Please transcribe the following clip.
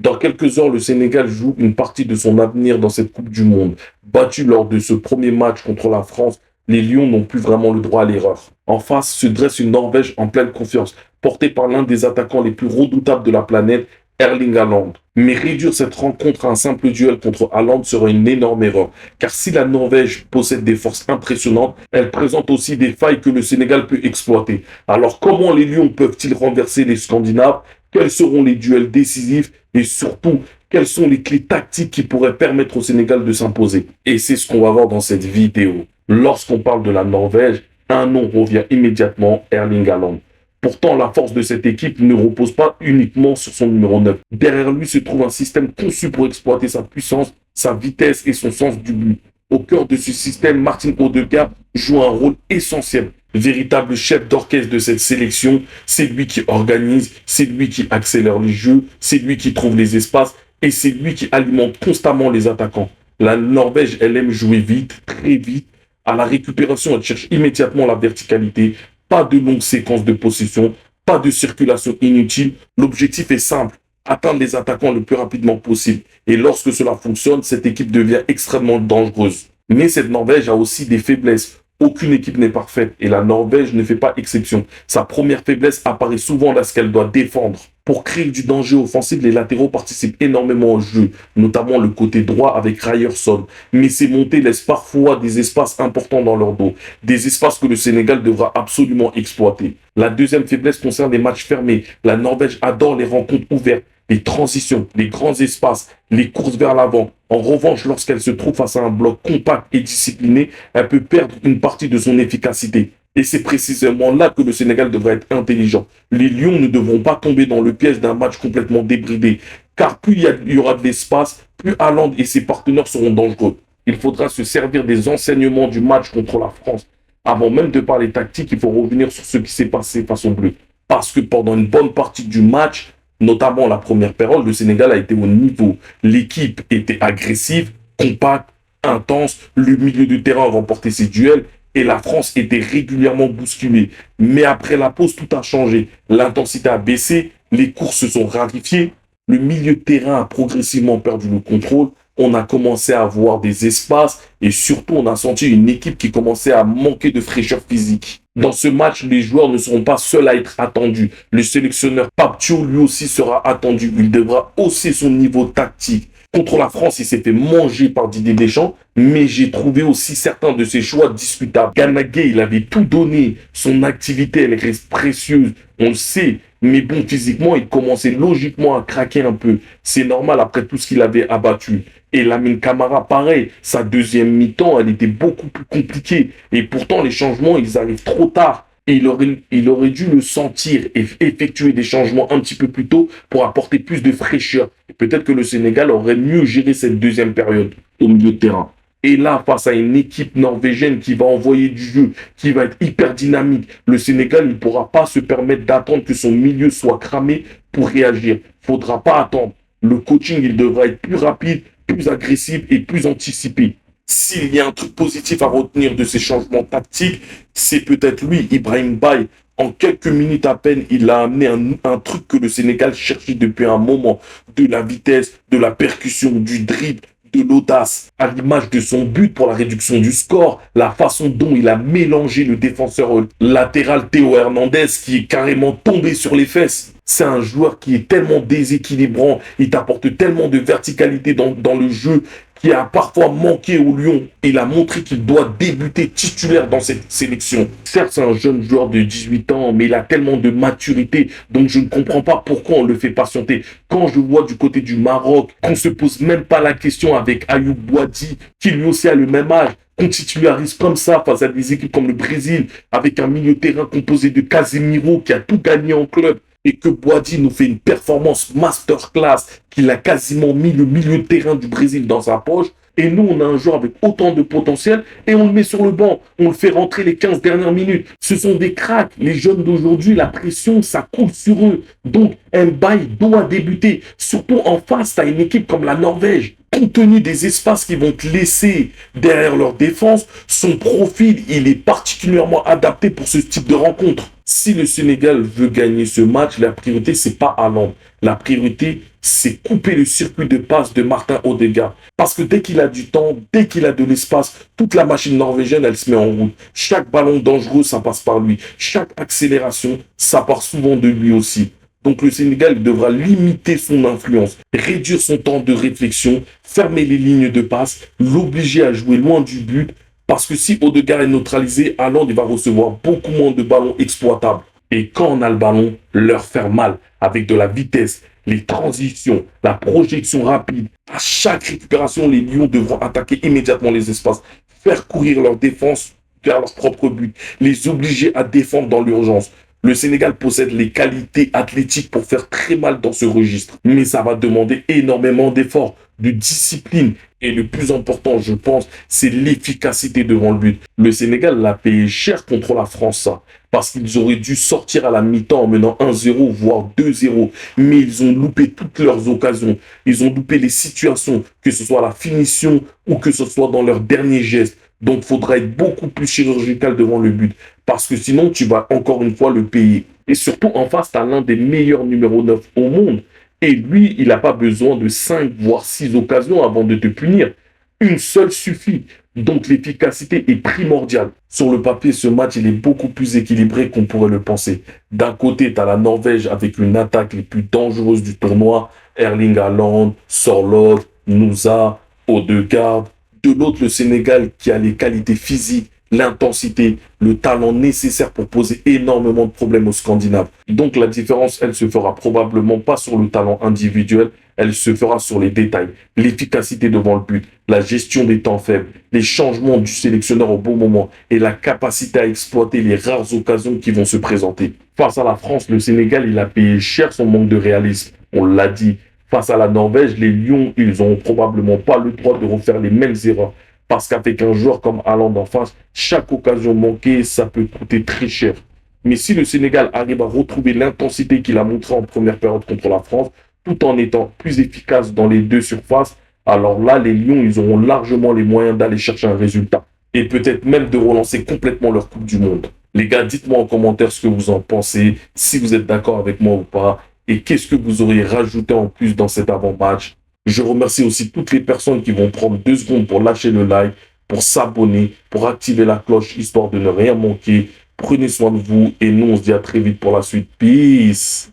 Dans quelques heures, le Sénégal joue une partie de son avenir dans cette Coupe du Monde. Battu lors de ce premier match contre la France, les Lions n'ont plus vraiment le droit à l'erreur. En face se dresse une Norvège en pleine confiance, portée par l'un des attaquants les plus redoutables de la planète, Erling Haaland. Mais réduire cette rencontre à un simple duel contre Haaland serait une énorme erreur, car si la Norvège possède des forces impressionnantes, elle présente aussi des failles que le Sénégal peut exploiter. Alors comment les Lions peuvent-ils renverser les Scandinaves? Quels seront les duels décisifs et surtout, quelles sont les clés tactiques qui pourraient permettre au Sénégal de s'imposer? Et c'est ce qu'on va voir dans cette vidéo. Lorsqu'on parle de la Norvège, un nom revient immédiatement, Erling Haaland. Pourtant, la force de cette équipe ne repose pas uniquement sur son numéro 9. Derrière lui se trouve un système conçu pour exploiter sa puissance, sa vitesse et son sens du but. Au cœur de ce système, Martin Odegaard joue un rôle essentiel. Véritable chef d'orchestre de cette sélection, c'est lui qui organise, c'est lui qui accélère les jeux, c'est lui qui trouve les espaces et c'est lui qui alimente constamment les attaquants. La Norvège, elle aime jouer vite, très vite. À la récupération, elle cherche immédiatement la verticalité. Pas de longues séquences de possession, pas de circulation inutile. L'objectif est simple, atteindre les attaquants le plus rapidement possible. Et lorsque cela fonctionne, cette équipe devient extrêmement dangereuse. Mais cette Norvège a aussi des faiblesses. Aucune équipe n'est parfaite et la Norvège ne fait pas exception. Sa première faiblesse apparaît souvent lorsqu'elle doit défendre. Pour créer du danger offensif, les latéraux participent énormément au jeu, notamment le côté droit avec Ryerson. Mais ces montées laissent parfois des espaces importants dans leur dos, des espaces que le Sénégal devra absolument exploiter. La deuxième faiblesse concerne les matchs fermés. La Norvège adore les rencontres ouvertes, les transitions, les grands espaces, les courses vers l'avant. En revanche, lorsqu'elle se trouve face à un bloc compact et discipliné, elle peut perdre une partie de son efficacité. Et c'est précisément là que le Sénégal devrait être intelligent. Les Lions ne devront pas tomber dans le piège d'un match complètement débridé. Car plus il y aura de l'espace, plus Haaland et ses partenaires seront dangereux. Il faudra se servir des enseignements du match contre la France. Avant même de parler tactique, il faut revenir sur ce qui s'est passé face aux Bleus. Parce que pendant une bonne partie du match, notamment la première période, le Sénégal a été au niveau. L'équipe était agressive, compacte, intense. Le milieu de terrain remportait ses duels et la France était régulièrement bousculée. Mais après la pause, tout a changé. L'intensité a baissé, les courses se sont raréfiées, le milieu de terrain a progressivement perdu le contrôle. On a commencé à avoir des espaces et surtout on a senti une équipe qui commençait à manquer de fraîcheur physique. Dans ce match, les joueurs ne seront pas seuls à être attendus. Le sélectionneur Pape Thiaw, lui aussi, sera attendu. Il devra hausser son niveau tactique. Contre la France, il s'est fait manger par Didier Deschamps, mais j'ai trouvé aussi certains de ses choix discutables. Gana Gueye, il avait tout donné. Son activité, elle reste précieuse. On le sait. Mais bon, physiquement, il commençait logiquement à craquer un peu. C'est normal après tout ce qu'il avait abattu. Et Lamine Camara, pareil. Sa deuxième mi-temps, elle était beaucoup plus compliquée. Et pourtant, les changements, ils arrivent trop tard. Et il aurait dû le sentir et effectuer des changements un petit peu plus tôt pour apporter plus de fraîcheur. Et peut-être que le Sénégal aurait mieux géré cette deuxième période au milieu de terrain. Et là, face à une équipe norvégienne qui va envoyer du jeu, qui va être hyper dynamique, le Sénégal ne pourra pas se permettre d'attendre que son milieu soit cramé pour réagir. Il ne faudra pas attendre. Le coaching, il devra être plus rapide, plus agressif et plus anticipé. S'il y a un truc positif à retenir de ces changements tactiques, c'est peut-être lui, Ibrahim Baye. En quelques minutes à peine, il a amené un truc que le Sénégal cherchait depuis un moment. De la vitesse, de la percussion, du dribble, de l'audace. À l'image de son but pour la réduction du score, la façon dont il a mélangé le défenseur latéral Théo Hernandez qui est carrément tombé sur les fesses. C'est un joueur qui est tellement déséquilibrant, il t'apporte tellement de verticalité dans le jeu qui a parfois manqué au Lyon. Il a montré qu'il doit débuter titulaire dans cette sélection. Certes, c'est un jeune joueur de 18 ans, mais il a tellement de maturité, donc je ne comprends pas pourquoi on le fait patienter. Quand je vois du côté du Maroc, qu'on ne se pose même pas la question avec Ayoub Boadi, qui lui aussi a le même âge, qu'on titularise comme ça face à des équipes comme le Brésil, avec un milieu de terrain composé de Casemiro qui a tout gagné en club, et que Boadi nous fait une performance masterclass, qu'il a quasiment mis le milieu de terrain du Brésil dans sa poche, et nous, on a un joueur avec autant de potentiel, et on le met sur le banc, on le fait rentrer les 15 dernières minutes. Ce sont des cracks. Les jeunes d'aujourd'hui, la pression, ça coule sur eux. Donc, Mbaye doit débuter. Surtout en face, tu as une équipe comme la Norvège. Compte tenu des espaces qu'ils vont te laisser derrière leur défense, son profil, il est particulièrement adapté pour ce type de rencontre. Si le Sénégal veut gagner ce match, la priorité, c'est pas Haaland. La priorité, c'est couper le circuit de passe de Martin Odegaard. Parce que dès qu'il a du temps, dès qu'il a de l'espace, toute la machine norvégienne, elle se met en route. Chaque ballon dangereux, ça passe par lui. Chaque accélération, ça part souvent de lui aussi. Donc le Sénégal devra limiter son influence, réduire son temps de réflexion, fermer les lignes de passe, l'obliger à jouer loin du but. Parce que si Odegaard est neutralisé, Haaland il va recevoir beaucoup moins de ballons exploitables. Et quand on a le ballon, leur faire mal avec de la vitesse, les transitions, la projection rapide. À chaque récupération, les Lions devront attaquer immédiatement les espaces, faire courir leur défense vers leur propre but, les obliger à défendre dans l'urgence. Le Sénégal possède les qualités athlétiques pour faire très mal dans ce registre, mais ça va demander énormément d'efforts, de discipline. Et le plus important, je pense, c'est l'efficacité devant le but. Le Sénégal l'a payé cher contre la France, ça, parce qu'ils auraient dû sortir à la mi-temps en menant 1-0, voire 2-0. Mais ils ont loupé toutes leurs occasions. Ils ont loupé les situations, que ce soit la finition ou que ce soit dans leur dernier geste. Donc, il faudra être beaucoup plus chirurgical devant le but. Parce que sinon, tu vas encore une fois le payer. Et surtout, en face, tu as l'un des meilleurs numéro 9 au monde. Et lui, il n'a pas besoin de 5 voire 6 occasions avant de te punir. Une seule suffit. Donc l'efficacité est primordiale. Sur le papier, ce match, il est beaucoup plus équilibré qu'on pourrait le penser. D'un côté, tu as la Norvège avec une attaque les plus dangereuses du tournoi. Erling Haaland, Sorloth, Nusa, Odegaard. De l'autre, le Sénégal qui a les qualités physiques, l'intensité, le talent nécessaire pour poser énormément de problèmes aux Scandinaves. Donc la différence, elle se fera probablement pas sur le talent individuel, elle se fera sur les détails, l'efficacité devant le but, la gestion des temps faibles, les changements du sélectionneur au bon moment et la capacité à exploiter les rares occasions qui vont se présenter. Face à la France, le Sénégal, il a payé cher son manque de réalisme. On l'a dit. Face à la Norvège, les Lions, ils n'auront probablement pas le droit de refaire les mêmes erreurs. Parce qu'avec un joueur comme Haaland en face, chaque occasion manquée, ça peut coûter très cher. Mais si le Sénégal arrive à retrouver l'intensité qu'il a montrée en première période contre la France, tout en étant plus efficace dans les deux surfaces, alors là, les Lions, ils auront largement les moyens d'aller chercher un résultat. Et peut-être même de relancer complètement leur Coupe du Monde. Les gars, dites-moi en commentaire ce que vous en pensez, si vous êtes d'accord avec moi ou pas, et qu'est-ce que vous auriez rajouté en plus dans cet avant-match. Je remercie aussi toutes les personnes qui vont prendre 2 secondes pour lâcher le like, pour s'abonner, pour activer la cloche, histoire de ne rien manquer. Prenez soin de vous et nous, on se dit à très vite pour la suite. Peace!